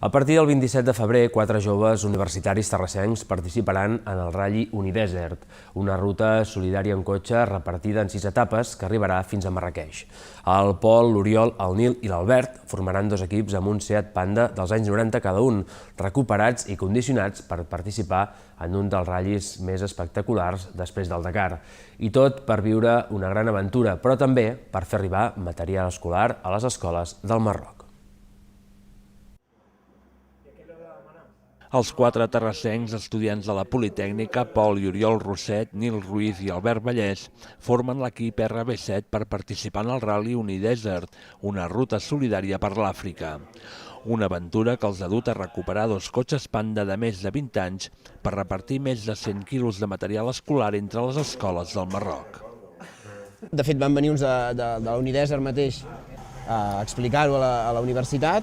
A partir del 27 de febrer, 4 joves universitaris terrassencs participaran en el Rally Unidesert, una ruta solidària en cotxe repartida en 6 etapes que arribarà fins a Marràqueix. El Pol, l'Oriol, el Nil i l'Albert formaran 2 equips amb un Seat Panda dels anys 90 cada un, recuperats i condicionats per participar en un dels ratllis més espectaculars després del Dakar. I tot per viure una gran aventura, però també per fer arribar material escolar a les escoles del Marroc. Els 4 terrassencs estudiants de la Politècnica, Pol i Oriol Rosset, Nil Ruiz i Albert Vallès, formen l'equip RB7 per participar en el Rally Unidesert, una ruta solidària per l'Àfrica. Una aventura que els ha dut a recuperar 2 cotxes Panda de més de 20 anys per repartir més de 100 quilos de material escolar entre les escoles del Marroc. De fet, van venir uns de l'Unidesert mateix a explicar-ho a la universitat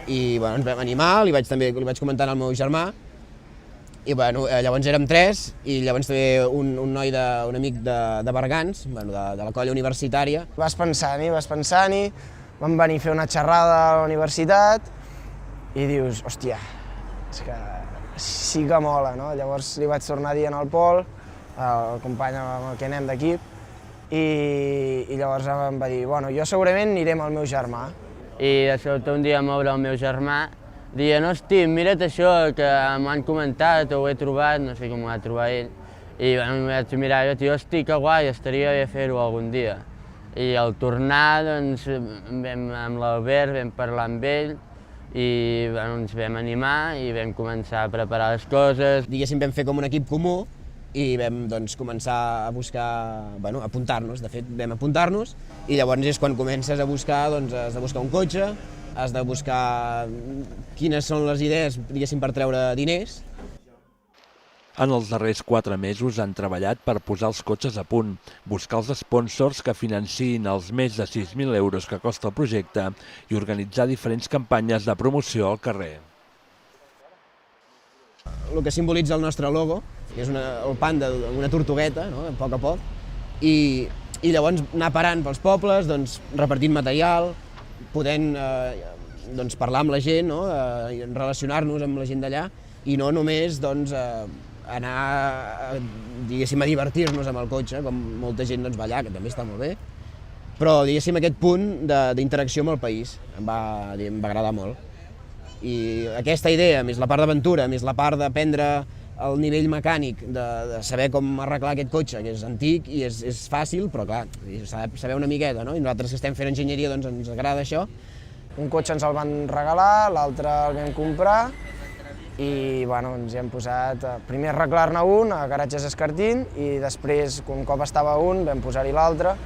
i ens vam animar, li vaig comentar al meu germà i llavors érem 3 i llavors també un amic de Bergans, de la colla universitària. Vas pensant-hi, vam venir a fer una xerrada a la universitat i dius, hòstia, és que sí que mola, no? Llavors li vaig tornar a dir al Pol, el company amb el que anem d'equip, i llavors em va dir, bueno, jo segurament aniré amb el meu germà. I de sobte un dia em veure el meu germà dient, hosti, mira't això, que m'han comentat, ho he trobat, no sé com ho va trobar ell. I em vaig mirar jo, tio, hosti, que guai, estaria bé fer-ho algun dia. I al tornar, doncs, amb l'Albert vam parlar amb ell i ens vam animar i vam començar a preparar les coses. Diguéssim, vam fer com un equip comú i vam començar a buscar, apuntar-nos. De fet, vam apuntar-nos i llavors és quan comences a buscar, has de buscar un cotxe, has de buscar quines són les idees, diguéssim, per treure diners. En els darrers 4 mesos han treballat per posar els cotxes a punt, buscar els sponsors que financin els més de 6.000 euros que costa el projecte i organitzar diferents campanyes de promoció al carrer. El que simbolitza el nostre logo, que és el panda, una tortugueta, a poc, i llavors anar parant pels pobles, repartint material, podent parlar amb la gent, relacionar-nos amb la gent d'allà, i no només anar, diguéssim, a divertir-nos amb el cotxe, com molta gent va allà, que també està molt bé, però, diguéssim, aquest punt d'interacció amb el país em va agradar molt. I aquesta idea, més la part d'aventura, més la part d'aprendre el nivell mecànic, de saber com arreglar aquest cotxe, que és antic i és fàcil, però clar, s'ha de saber una miqueta, no? I nosaltres que estem fent enginyeria ens agrada això. Un cotxe ens el van regalar, l'altre el vam comprar i ens hi hem posat primer a arreglar-ne un a Garatges Escartín i després, un cop estava un, vam posar-hi l'altre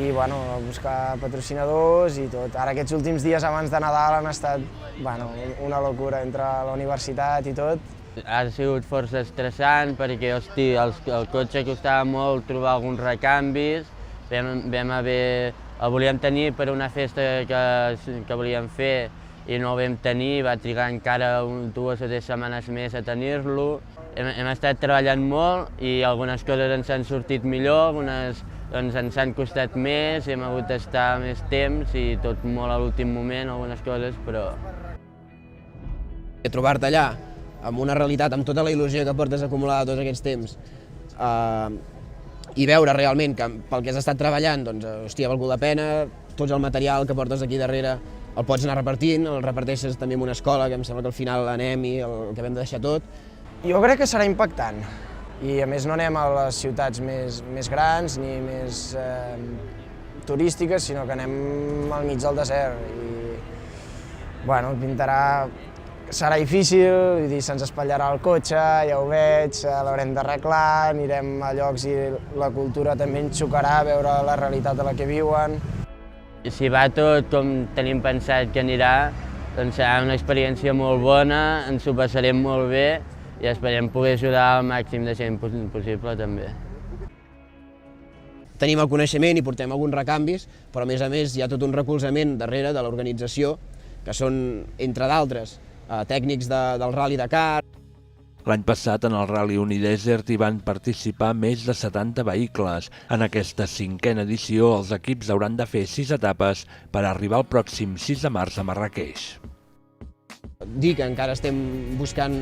i a buscar patrocinadors i tot. Ara aquests últims dies abans de Nadal han estat una locura entre la universitat i tot. Ha sigut força estressant perquè, hosti, el cotxe costava molt trobar alguns recanvis, el volíem tenir per una festa que volíem fer i no el vam tenir, va trigar encara 2 o 3 setmanes més a tenir-lo. Hem estat treballant molt i algunes coses ens han sortit millor, algunes ens han costat més, hem hagut d'estar més temps i tot molt a l'últim moment, algunes coses, però... Trobar-te allà, amb una realitat, amb tota la il·lusió que portes acumulada tots aquests temps, i veure realment que pel que has estat treballant, hòstia, ha valgut la pena, tot el material que portes aquí darrere el pots anar repartint, el reparteixes també en una escola, que em sembla que al final anem i el que vam deixar tot. Jo crec que serà impactant. I a més no anem a les ciutats més grans ni més turístiques, sinó que anem al mig del desert. I pintarà... Serà difícil, se'ns espatllarà el cotxe, ja ho veig, l'haurem d'arreglar, anirem a llocs i la cultura també ens xocarà, veure la realitat a la que viuen. Si va tot com tenim pensat que anirà, serà una experiència molt bona, ens ho passarem molt bé i esperem poder ajudar al màxim de gent possible també. Tenim el coneixement i portem alguns recanvis, però a més hi ha tot un recolzament darrere de l'organització, que són, entre d'altres, tècnics del Rally Dakar. L'any passat, en el Rally Unidesert, hi van participar més de 70 vehicles. En aquesta 5a edició, els equips hauran de fer 6 etapes per arribar el pròxim 6 de març a Marràqueix. Dir que encara estem buscant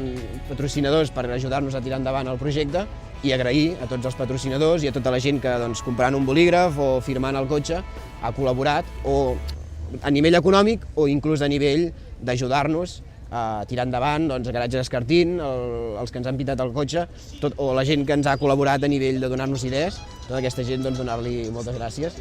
patrocinadors per ajudar-nos a tirar endavant el projecte i agrair a tots els patrocinadors i a tota la gent que comprant un bolígraf o firmant el cotxe ha col·laborat o a nivell econòmic o inclús a nivell d'ajudar-nos a tirar endavant Garatges Escartín, els que ens han pintat el cotxe, o la gent que ens ha col·laborat a nivell de donar-nos idees, tota aquesta gent donar-li moltes gràcies.